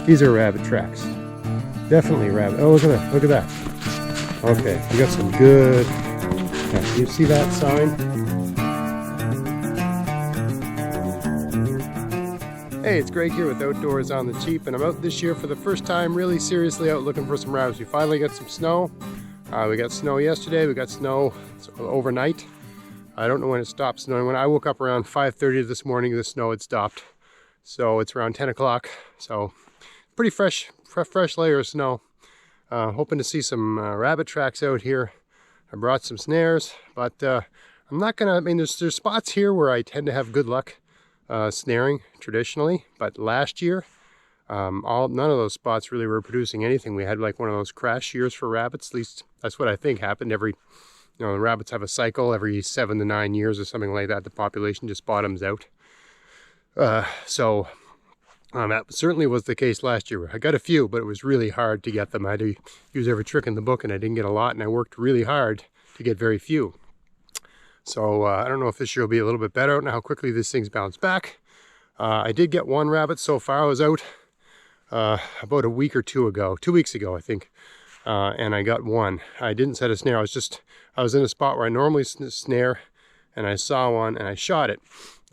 These are rabbit tracks. Definitely rabbit. Oh, look at that. Look at that. Okay, we got some good. Yeah, you see that sign? Hey, it's Greg here with Outdoors on the Cheap, and I'm out this year for the first time really seriously out looking for some rabbits. We finally got some snow. We got snow yesterday. We got snow overnight. I don't know when it stopped snowing. When I woke up around 5:30 this morning, the snow had stopped. So it's around 10 o'clock. So pretty fresh layer of snow. Hoping to see some rabbit tracks out here. I brought some snares, but I'm not gonna, I mean, there's spots here where I tend to have good luck snaring traditionally, but last year none of those spots really were producing anything. We had like one of those crash years for rabbits. At least that's what I think happened. The rabbits have a cycle every 7 to 9 years or something like that. The population just bottoms out. So that certainly was the case last year. I got a few, but it was really hard to get them. I had to use every trick in the book, and I didn't get a lot, and I worked really hard to get very few. So I don't know if this year will be a little bit better. I don't know how quickly this thing's bounced back. I did get one rabbit so far. I was out about a week or 2 ago, 2 weeks ago, I think, and I got one. I didn't set a snare. I was in a spot where I normally snare, and I saw one and I shot it.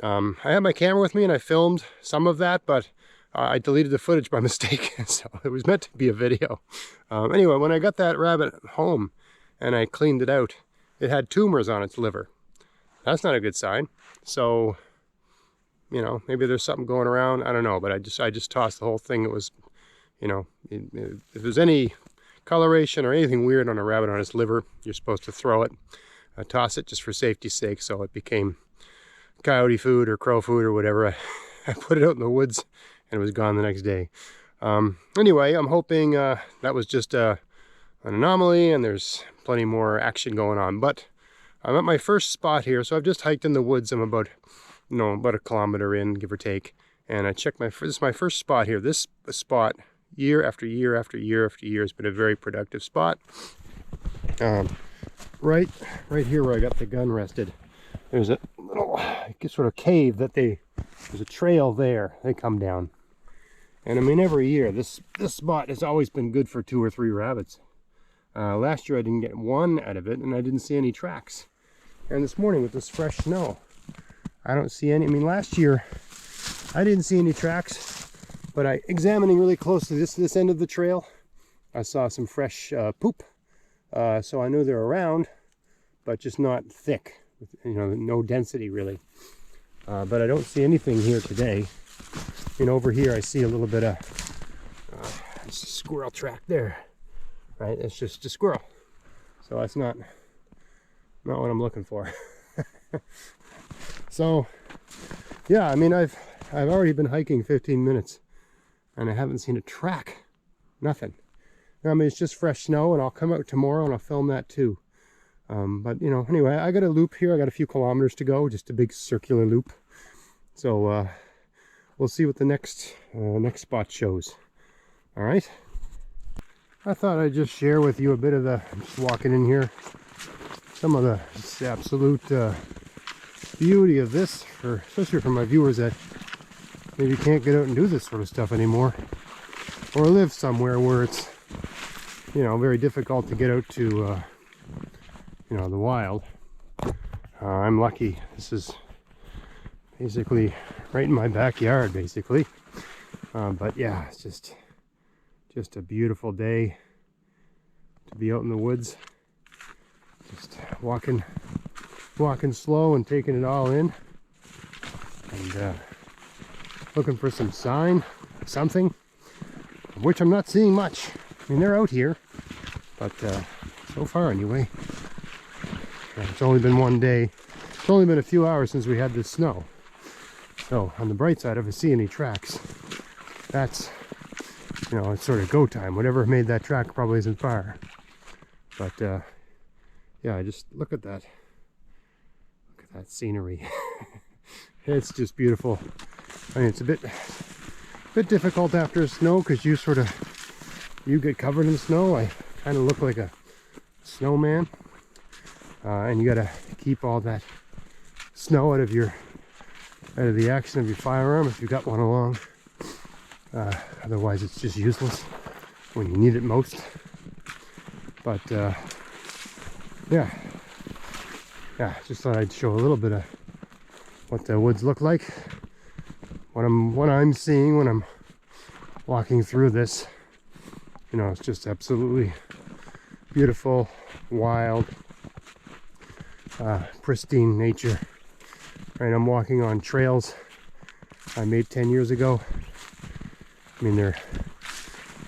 I had my camera with me and I filmed some of that, but I deleted the footage by mistake, so it was meant to be a video. Anyway, when I got that rabbit home and I cleaned it out, it had tumors on its liver. That's not a good sign. So, you know, maybe there's something going around. I don't know, but I just tossed the whole thing. It was, you know, if there's any coloration or anything weird on a rabbit on its liver, you're supposed to throw it, toss it just for safety's sake. So it became coyote food or crow food or whatever. I put it out in the woods and it was gone the next day. Anyway, I'm hoping that was just an anomaly and there's plenty more action going on. But I'm at my first spot here, so I've just hiked in the woods. I'm about a kilometer in, give or take, and I checked this is my first spot here. This spot, year after year after year after year, has been a very productive spot. Right here where I got the gun rested, there's a little sort of cave there's a trail there. They come down, and I mean every year this spot has always been good for 2 or 3 rabbits. Last year I didn't get one out of it, and I didn't see any tracks. And this morning with this fresh snow, I don't see any. I mean, last year I didn't see any tracks, but examining really closely this end of the trail, I saw some fresh poop. So I knew they're around, but just not thick, you know, no density really. But I don't see anything here today. And over here I see a little bit of squirrel track there. Right, it's just a squirrel, so that's not what I'm looking for. So yeah, I mean I've already been hiking 15 minutes and I haven't seen a track, nothing. I mean, it's just fresh snow, and I'll come out tomorrow and I'll film that too. But you know, anyway, I got a loop here. I got a few kilometers to go, just a big circular loop. So we'll see what the next spot shows. All right. I thought I'd just share with you a bit of just walking in here, some of the absolute beauty of this, especially for my viewers that maybe can't get out and do this sort of stuff anymore, or live somewhere where it's, you know, very difficult to get out to, you know, the wild. I'm lucky. This is basically right in my backyard, basically. But yeah, it's just a beautiful day to be out in the woods, just walking slow and taking it all in, and looking for some sign, something, which I'm not seeing much. I mean, they're out here, but so far anyway. It's only been one day. It's only been a few hours since we had this snow. So on the bright side, if I see any tracks, that's, you know, it's sort of go time. Whatever made that track probably isn't far. But yeah, just look at that. Look at that scenery. It's just beautiful. I mean, it's a bit difficult after snow because you get covered in snow. I kind of look like a snowman, and you got to keep all that snow out of the action of your firearm if you got one along. Otherwise it's just useless when you need it most. But yeah, just thought I'd show a little bit of what the woods look like, what I'm seeing when I'm walking through this. You know, it's just absolutely beautiful, wild, pristine nature. Right, I'm walking on trails I made 10 years ago. I mean, they're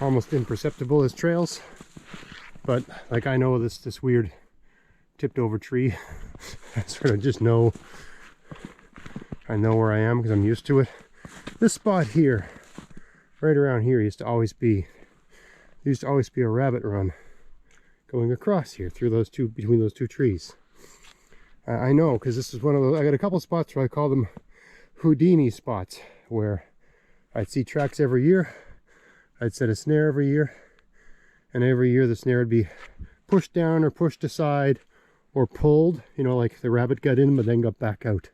almost imperceptible as trails, but like I know this weird tipped over tree. I sort of just know, I know where I am because I'm used to it. This spot here, right around here, used to always be a rabbit run going across here through those two, between those two trees. I know, because this is one of those, I got a couple spots where I call them Houdini spots, where I'd see tracks every year, I'd set a snare every year, and every year the snare would be pushed down or pushed aside or pulled, you know, like the rabbit got in but then got back out,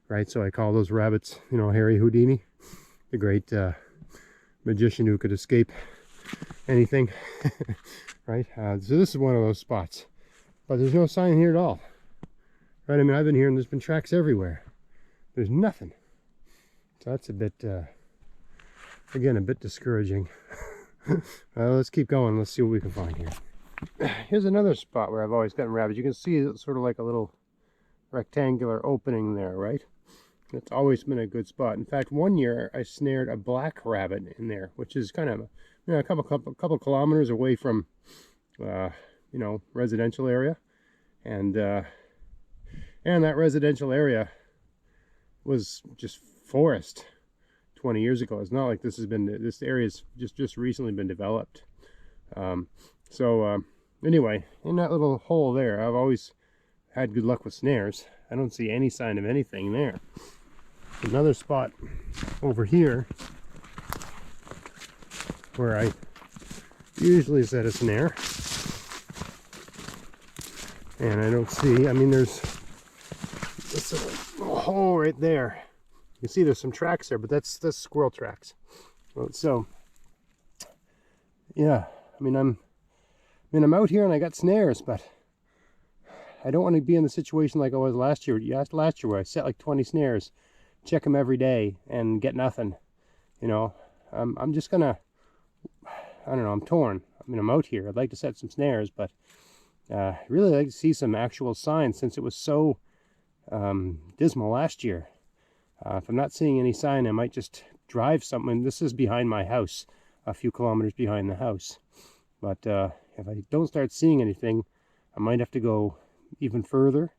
right? So I call those rabbits, you know, Harry Houdini, the great magician who could escape anything, right? So this is one of those spots, but there's no sign here at all, right? I mean, I've been here and there's been tracks everywhere. There's nothing. So that's a bit, again, a bit discouraging. Let's keep going. Let's see what we can find here. Here's another spot where I've always gotten rabbits. You can see it's sort of like a little rectangular opening there, right? It's always been a good spot. In fact, one year I snared a black rabbit in there, which is kind of, you know, a couple kilometers away from, you know, residential area, and that residential area was just forest 20 years ago. It's not like this area's just recently been developed. Anyway, in that little hole there, I've always had good luck with snares. I don't see any sign of anything there. Another spot over here where I usually set a snare, and I don't see, I mean, there's a little hole right there. You can see there's some tracks there, but that's squirrel tracks. So yeah, I mean, I'm out here and I got snares, but I don't want to be in the situation like I was last year. Last year where I set like 20 snares, check them every day, and get nothing. You know, I'm just gonna, I don't know, I'm torn. I mean, I'm out here. I'd like to set some snares, but really like to see some actual signs since it was so dismal last year. If I'm not seeing any sign, I might just drive something. This is behind my house, a few kilometers behind the house. But if I don't start seeing anything, I might have to go even further.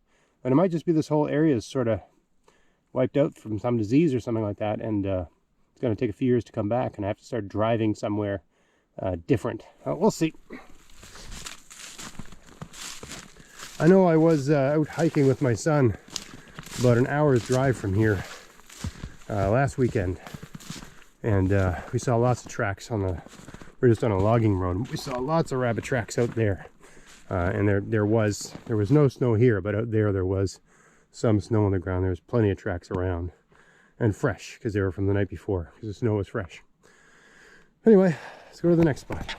And it might just be this whole area is sort of wiped out from some disease or something like that, and it's going to take a few years to come back, and I have to start driving somewhere different. We'll see. I know I was out hiking with my son about an hour's drive from here last weekend, and we saw lots of tracks on the, we're just on a logging road. We saw lots of rabbit tracks out there, and there was no snow here, but out there was some snow on the ground. There was plenty of tracks around, and fresh, because they were from the night before, because the snow was fresh. Anyway, let's go to the next spot.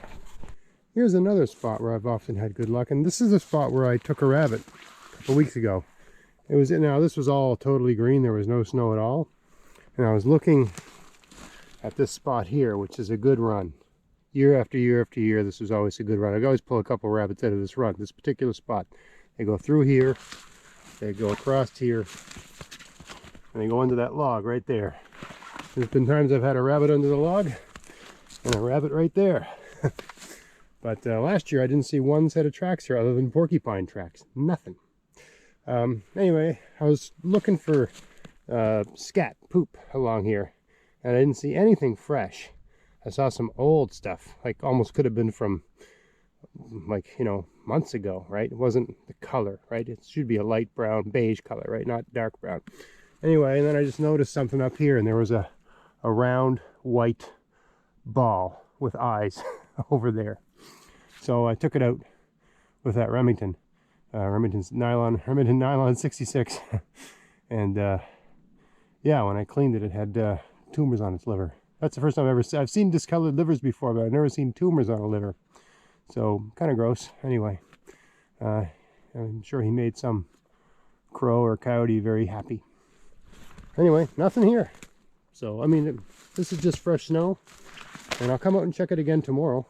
Here's another spot where I've often had good luck, and this is a spot where I took a rabbit a couple weeks ago. It was, now this was all totally green, there was no snow at all, and I was looking at this spot here, which is a good run. Year after year after year, this was always a good run. I'd always pull a couple rabbits out of this run, this particular spot. They go through here, they go across here, and they go into that log right there. There's been times I've had a rabbit under the log and a rabbit right there. But last year I didn't see one set of tracks here other than porcupine tracks. Nothing. Anyway, I was looking for scat, poop along here, and I didn't see anything fresh. I saw some old stuff, like almost could have been from, like, you know, months ago, right? It wasn't the color, right? It should be a light brown, beige color, right? Not dark brown. Anyway, and then I just noticed something up here, and there was a round white ball with eyes over there. So I took it out with that Remington nylon 66, and yeah, when I cleaned it, it had tumors on its liver. That's the first time I've seen discolored livers before, but I've never seen tumors on a liver. So kind of gross. Anyway, I'm sure he made some crow or coyote very happy. Anyway, nothing here. So I mean, this is just fresh snow, and I'll come out and check it again tomorrow.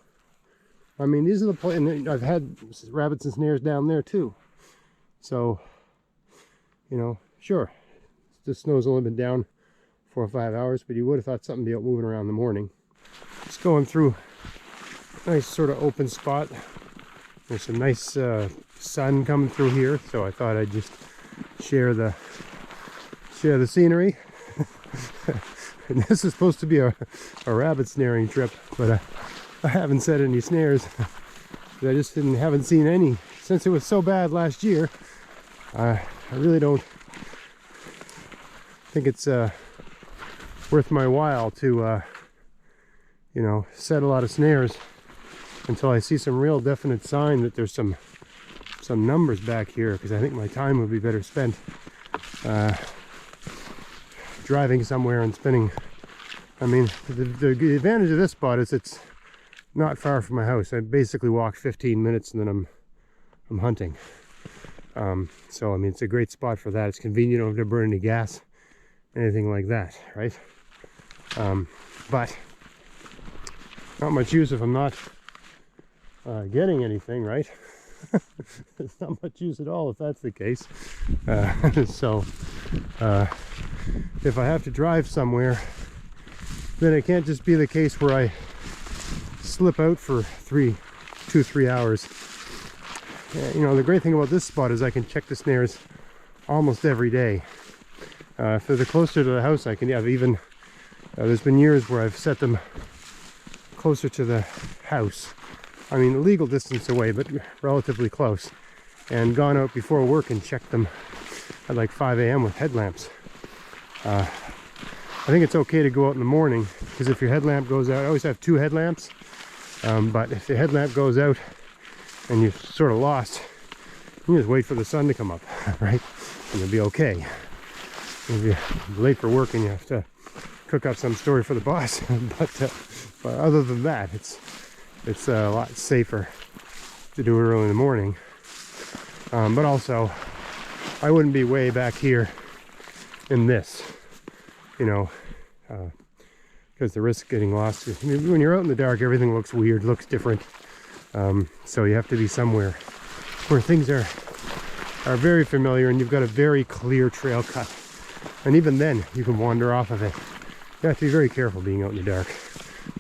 I mean, these are the places, and I've had rabbits and snares down there too. So, you know, sure, the snow's only been down 4 or 5 hours, but you would have thought something would be out moving around in the morning. Just going through a nice sort of open spot. There's some nice sun coming through here, so I thought I'd just share the scenery. And this is supposed to be a rabbit snaring trip, but I haven't set any snares. I just haven't seen any since it was so bad last year. I really don't think it's worth my while to you know, set a lot of snares until I see some real definite sign that there's some numbers back here, because I think my time would be better spent driving somewhere and spending. I mean, the advantage of this spot is it's not far from my house. I basically walk 15 minutes and then I'm hunting. So I mean, it's a great spot for that. It's convenient, you don't have to burn any gas, anything like that, right? But not much use if I'm not getting anything, right? It's not much use at all if that's the case. So if I have to drive somewhere, then it can't just be the case where I slip out for 2-3 hours. You know, the great thing about this spot is I can check the snares almost every day. If they're closer to the house, I can have even, there's been years where I've set them closer to the house. I mean, a legal distance away, but relatively close. And gone out before work and checked them at like 5 a.m. with headlamps. I think it's okay to go out in the morning, because if your headlamp goes out, I always have 2 headlamps. But if the headlamp goes out and you're sort of lost, you just wait for the sun to come up, right? And you'll be okay. If you're late for work and you have to cook up some story for the boss, but other than that, it's a lot safer to do it early in the morning. But also, I wouldn't be way back here in this, you know, because the risk of getting lost, when you're out in the dark, everything looks weird, looks different. So you have to be somewhere where things are very familiar and you've got a very clear trail cut. And even then, you can wander off of it. You have to be very careful being out in the dark.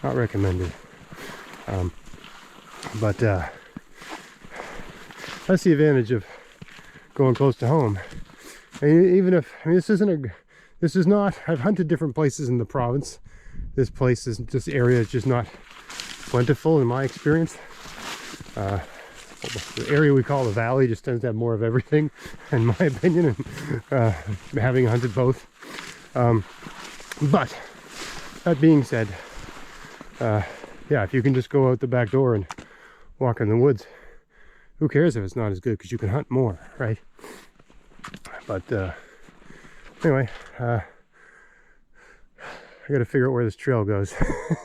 Not recommended. But that's the advantage of going close to home. And even if, I mean, this is not, I've hunted different places in the province. This area is just not plentiful in my experience. The area we call the valley just tends to have more of everything, in my opinion, and having hunted both. But that being said, yeah, if you can just go out the back door and walk in the woods, who cares if it's not as good, because you can hunt more, right? But anyway, I gotta figure out where this trail goes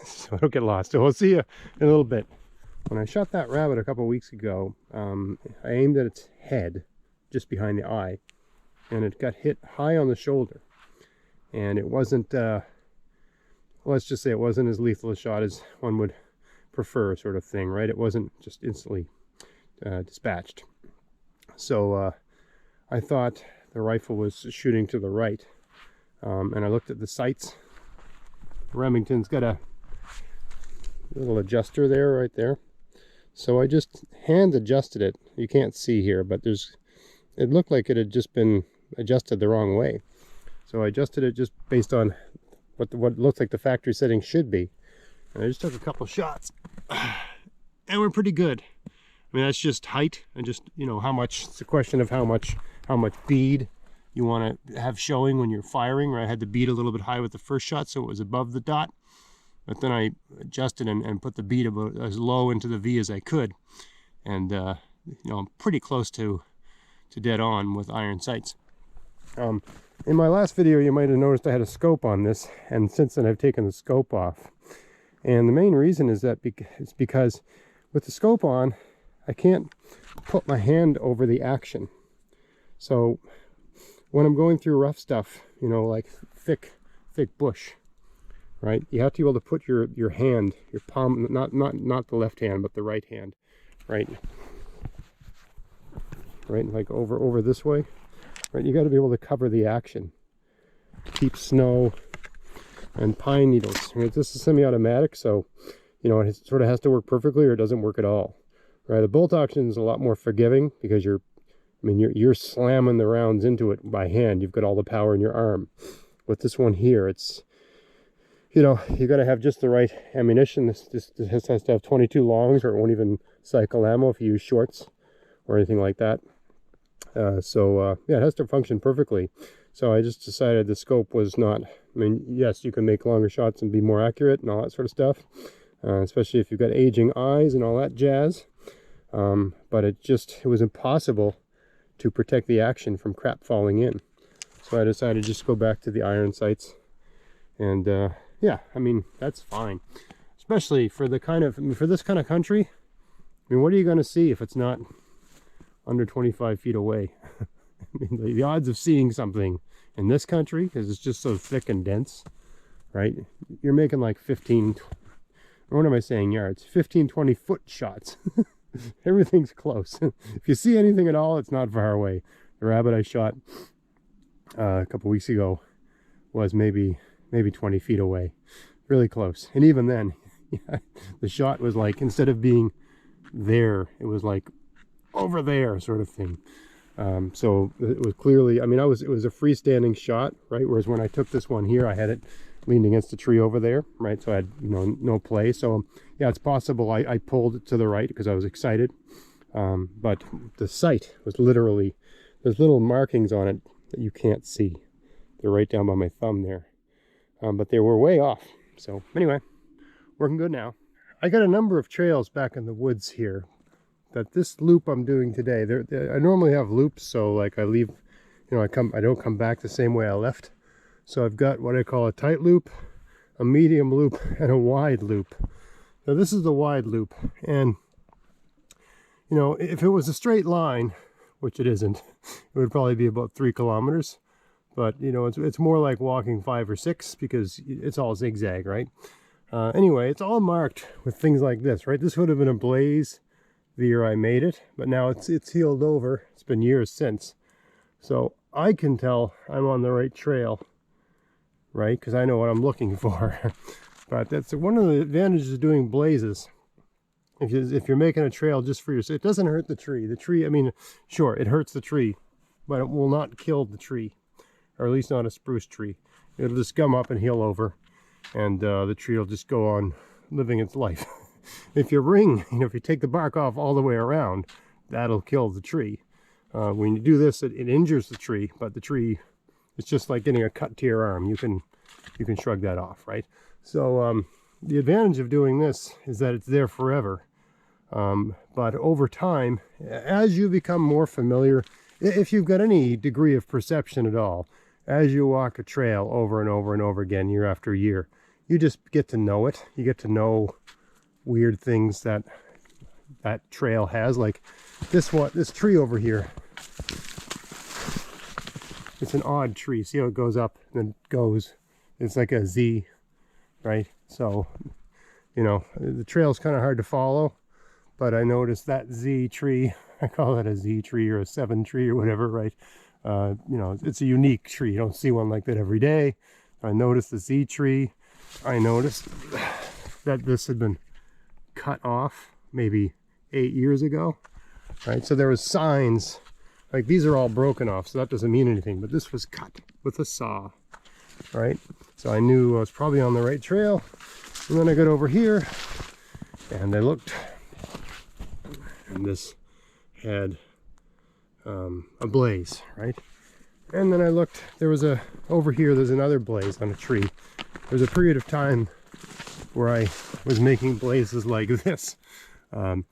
so I don't get lost. So we'll see you in a little bit. When I shot that rabbit a couple weeks ago, I aimed at its head, just behind the eye, and it got hit high on the shoulder. And it wasn't, let's just say it wasn't as lethal a shot as one would prefer, sort of thing, right? It wasn't just instantly dispatched. So I thought the rifle was shooting to the right, and I looked at the sights. Remington's got a little adjuster there, right there. So I just hand adjusted it. You can't see here, but it looked like it had just been adjusted the wrong way. So I adjusted it just based on what looks like the factory setting should be. And I just took a couple shots, and we're pretty good. I mean, that's just height, and just, you know, how much, it's a question of how much bead you want to have showing when you're firing. Right? I had the bead a little bit high with the first shot, so it was above the dot. But then I adjusted and put the bead about as low into the V as I could. And, you know, I'm pretty close to dead on with iron sights. In my last video, you might have noticed I had a scope on this, and since then I've taken the scope off. And the main reason is that it's because with the scope on, I can't put my hand over the action. So when I'm going through rough stuff, you know, like thick bush, right? You have to be able to put your hand, your palm, not the left hand, but the right hand, right? Right, like over this way, right? You got to be able to cover the action. Keep snow and pine needles. I mean, this is semi-automatic, so you know it sort of has to work perfectly, or it doesn't work at all. Right? The bolt action is a lot more forgiving because you're slamming the rounds into it by hand. You've got all the power in your arm. With this one here, it's, you know, you got to have just the right ammunition. This has to have 22 longs, or it won't even cycle ammo if you use shorts or anything like that. Yeah, it has to function perfectly. So I just decided the scope was not, I mean, yes, you can make longer shots and be more accurate and all that sort of stuff, especially if you've got aging eyes and all that jazz. But it was impossible to protect the action from crap falling in. So I decided to just go back to the iron sights. And yeah, I mean, that's fine. Especially for the kind of, for this kind of country, I mean, what are you going to see if it's not under 25 feet away? I mean, the odds of seeing something in this country, because it's just so thick and dense, right? You're making like 15, or what am I saying, yards? 15, 20 foot shots. Everything's close. If you see anything at all, it's not far away. The rabbit I shot a couple weeks ago was maybe 20 feet away. Really close. And even then, yeah, the shot was like, instead of being there, it was like over there sort of thing. So it was clearly, I mean, it was a freestanding shot, right? Whereas when I took this one here, I had it leaned against the tree over there, right? So I had, you know, no play. So yeah, it's possible I pulled it to the right because I was excited. But the sight was literally, there's little markings on it that you can't see. They're right down by my thumb there. But they were way off. So anyway, working good now. I got a number of trails back in the woods here. That this loop I'm doing today, I normally have loops, so like I leave, you know, I don't come back the same way I left. So I've got what I call a tight loop, a medium loop, and a wide loop. So this is the wide loop, and you know, if it was a straight line, which it isn't, it would probably be about 3 kilometers. But you know, it's more like walking 5 or 6 because it's all zigzag, right? Anyway, it's all marked with things like this, right? This would have been a blaze the year I made it, but now it's healed over. It's been years since, so I can tell I'm on the right trail, right? Because I know what I'm looking for. But that's one of the advantages of doing blazes. If you're making a trail just for yourself, it doesn't hurt the tree. The tree, I mean, sure, it hurts the tree, but it will not kill the tree, or at least not a spruce tree. It'll just gum up and heal over, and the tree will just go on living its life. If you ring, you know, if you take the bark off all the way around, that'll kill the tree. When you do this, it injures the tree, but the tree, it's just like getting a cut to your arm. You can shrug that off, right? So the advantage of doing this is that it's there forever. But over time, as you become more familiar, if you've got any degree of perception at all, as you walk a trail over and over and over again, year after year, you just get to know it. You get to know weird things that trail has, like this tree over here. It's an odd tree. See how it goes up and then goes? It's like a Z, right? So, you know, the trail's kind of hard to follow, but I noticed that Z tree, I call it a Z tree or a 7 tree or whatever, right? You know, it's a unique tree. You don't see one like that every day. I noticed the Z tree. I noticed that this had been cut off maybe 8 years ago, right? So there was signs, like these are all broken off, so that doesn't mean anything, but this was cut with a saw, right? So I knew I was probably on the right trail. And then I got over here and I looked, and this had a blaze, right? And then I looked, over here there's another blaze on a tree. There's a period of time where I was making blazes like this. I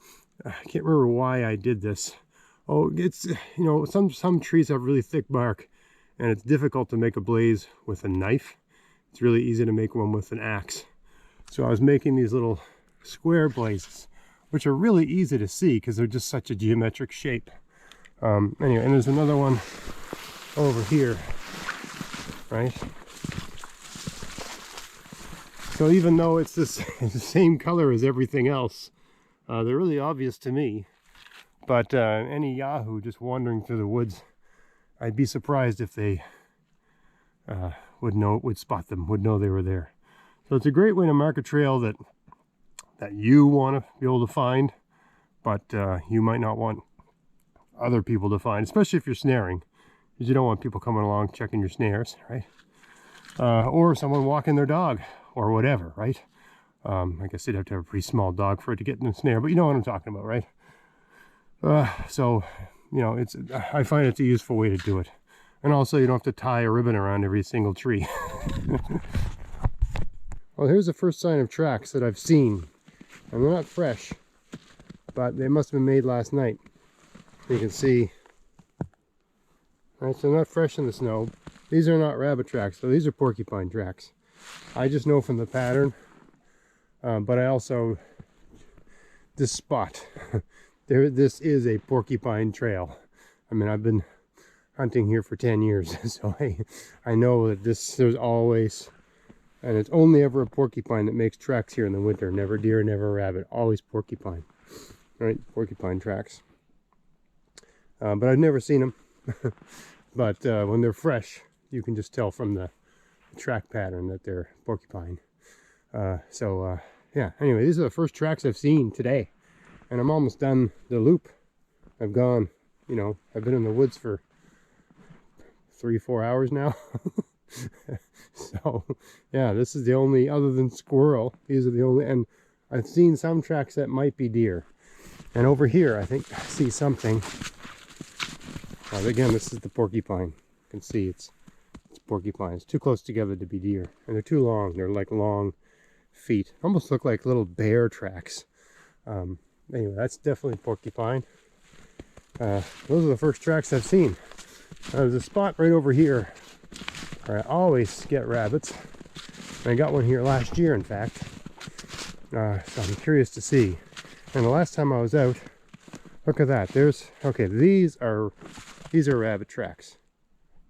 can't remember why I did this. Oh, it's, you know, some trees have really thick bark, and it's difficult to make a blaze with a knife. It's really easy to make one with an axe. So I was making these little square blazes, which are really easy to see because they're just such a geometric shape. Anyway, and there's another one over here, right? So even though it's the same color as everything else, they're really obvious to me. But any Yahoo just wandering through the woods, I'd be surprised if they would spot them, would know they were there. So it's a great way to mark a trail that you want to be able to find, but you might not want other people to find, especially if you're snaring, because you don't want people coming along checking your snares, right? Or someone walking their dog or whatever, right? I guess they'd have to have a pretty small dog for it to get in the snare, but you know what I'm talking about, right? So, you know, I find it's a useful way to do it. And also you don't have to tie a ribbon around every single tree. Well, here's the first sign of tracks that I've seen. And they're not fresh, but they must have been made last night. You can see, right, so they're not fresh in the snow. These are not rabbit tracks, so these are porcupine tracks. I just know from the pattern, but I also, this spot, this is a porcupine trail. I mean, I've been hunting here for 10 years, so I know that there's always, and it's only ever a porcupine that makes tracks here in the winter. Never deer, never rabbit, always porcupine, right? Porcupine tracks. But I've never seen them. But when they're fresh, you can just tell from the track pattern that they're porcupine. Yeah, anyway, these are the first tracks I've seen today. And I'm almost done the loop. I've gone, you know, I've been in the woods for 3-4 hours now. So yeah, this is the only, other than squirrel, these are the only, and I've seen some tracks that might be deer. And over here I think I see something. Again, this is the porcupine. You can see it's porcupine. It's too close together to be deer, and they're too long. They're like long feet, almost look like little bear tracks. Anyway, that's definitely porcupine. Those are the first tracks I've seen. There's a spot right over here where I always get rabbits. And I got one here last year, in fact. So I'm curious to see. And the last time I was out, look at that. Okay, these are rabbit tracks.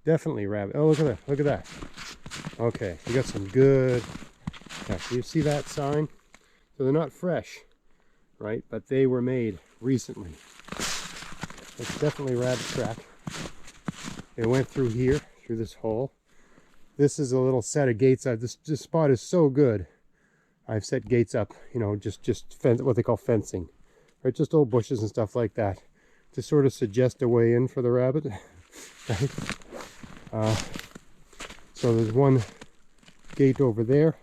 Definitely rabbit. Oh, look at that. Look at that. Okay, we got some good. Yeah, can you see that sign? So they're not fresh, right? But they were made recently. It's definitely rabbit track. They went through here, through this hole. This is a little set of gates. This spot is so good. I've set gates up, you know, just what they call fencing, right? Just old bushes and stuff like that to sort of suggest a way in for the rabbit. Right? So there's one gate over there.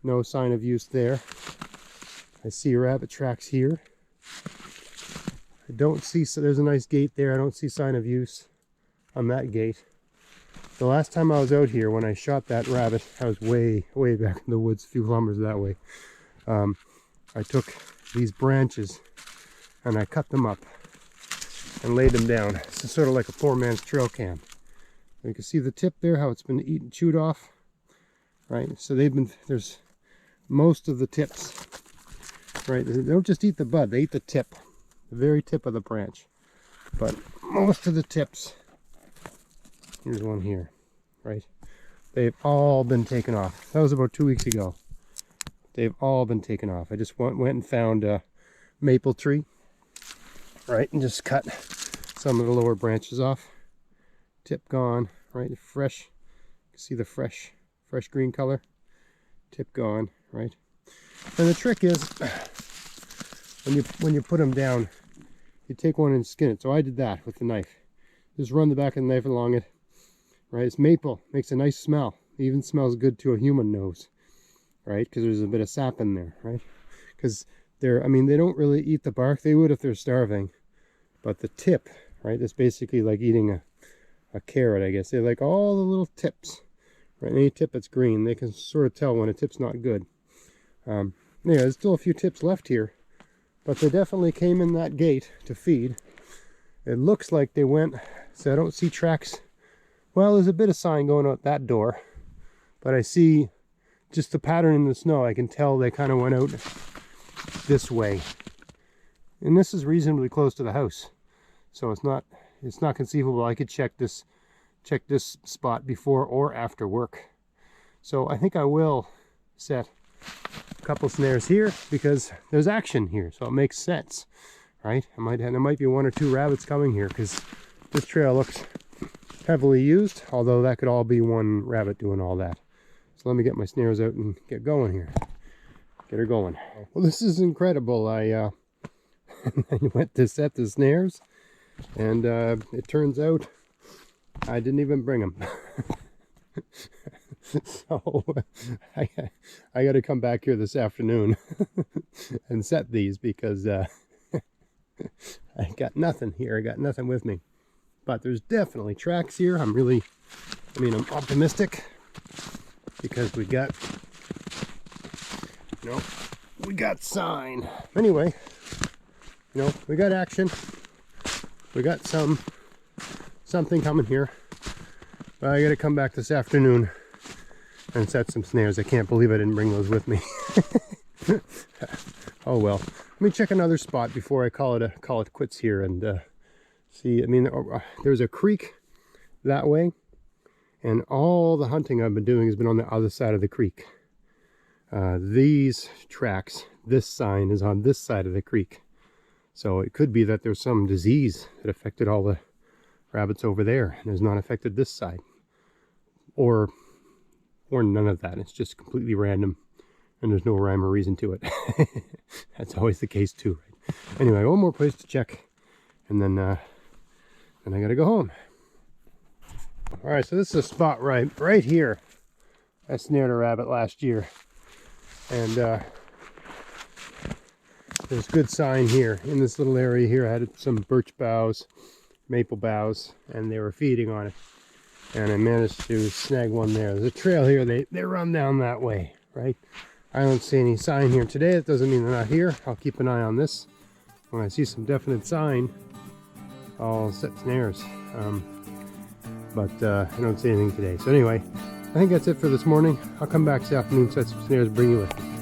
No sign of use there. I see rabbit tracks here. I don't see, so there's a nice gate there. I don't see sign of use on that gate. The last time I was out here, when I shot that rabbit, I was way back in the woods, a few kilometers that way. I took these branches and I cut them up and laid them down. It's sort of like a poor man's trail cam. You can see the tip there, how it's been eaten, chewed off, right? So there's most of the tips, right? They don't just eat the bud, they eat the tip, the very tip of the branch. But most of the tips, here's one here, right? They've all been taken off. That was about 2 weeks ago. They've all been taken off. I just went and found a maple tree, right? And just cut some of the lower branches off. Tip gone, right? Fresh. You can see the fresh green color. Tip gone, right? And the trick is, when you put them down, you take one and skin it. So I did that with the knife. Just run the back of the knife along it. Right, it's maple, makes a nice smell. It even smells good to a human nose, right? Because there's a bit of sap in there, right? Because I mean, they don't really eat the bark. They would if they're starving, but the tip, right? It's basically like eating a carrot, I guess. They like all the little tips, right? Any tip that's green, they can sort of tell when a tip's not good. Yeah, there's still a few tips left here, but they definitely came in that gate to feed. It looks like they went, so I don't see tracks Well, there's a bit of sign going out that door, but I see just the pattern in the snow. I can tell they kind of went out this way. And this is reasonably close to the house. So it's not conceivable I could check this spot before or after work. So I think I will set a couple snares here because there's action here, so it makes sense, right? There might be 1 or 2 rabbits coming here because this trail looks heavily used, although that could all be one rabbit doing all that. So let me get my snares out and get going here. Get her going. Well, this is incredible. I went to set the snares, and it turns out I didn't even bring them. So I got to come back here this afternoon and set these because I got nothing here. I got nothing with me. But there's definitely tracks here. I'm optimistic because we got sign. Anyway, we got action. We got something coming here. But I got to come back this afternoon and set some snares. I can't believe I didn't bring those with me. Oh well. Let me check another spot before I call it quits here and see. There's a creek that way, and all the hunting I've been doing has been on the other side of the creek. These tracks, this sign is on this side of the creek. So it could be that there's some disease that affected all the rabbits over there and has not affected this side. Or none of that. It's just completely random and there's no rhyme or reason to it. That's always the case too, right? Anyway, one more place to check and then I gotta go home. All right, so this is a spot right here. I snared a rabbit last year, and there's good sign here in this little area here. I had some birch boughs, maple boughs, and they were feeding on it, and I managed to snag one there. There's a trail here. They run down that way, right? I don't see any sign here today. That doesn't mean they're not here. I'll keep an eye on this. When I see some definite sign, I'll set snares. But I don't see anything today. So anyway, I think that's it for this morning. I'll come back this afternoon, set some snares, bring you with me.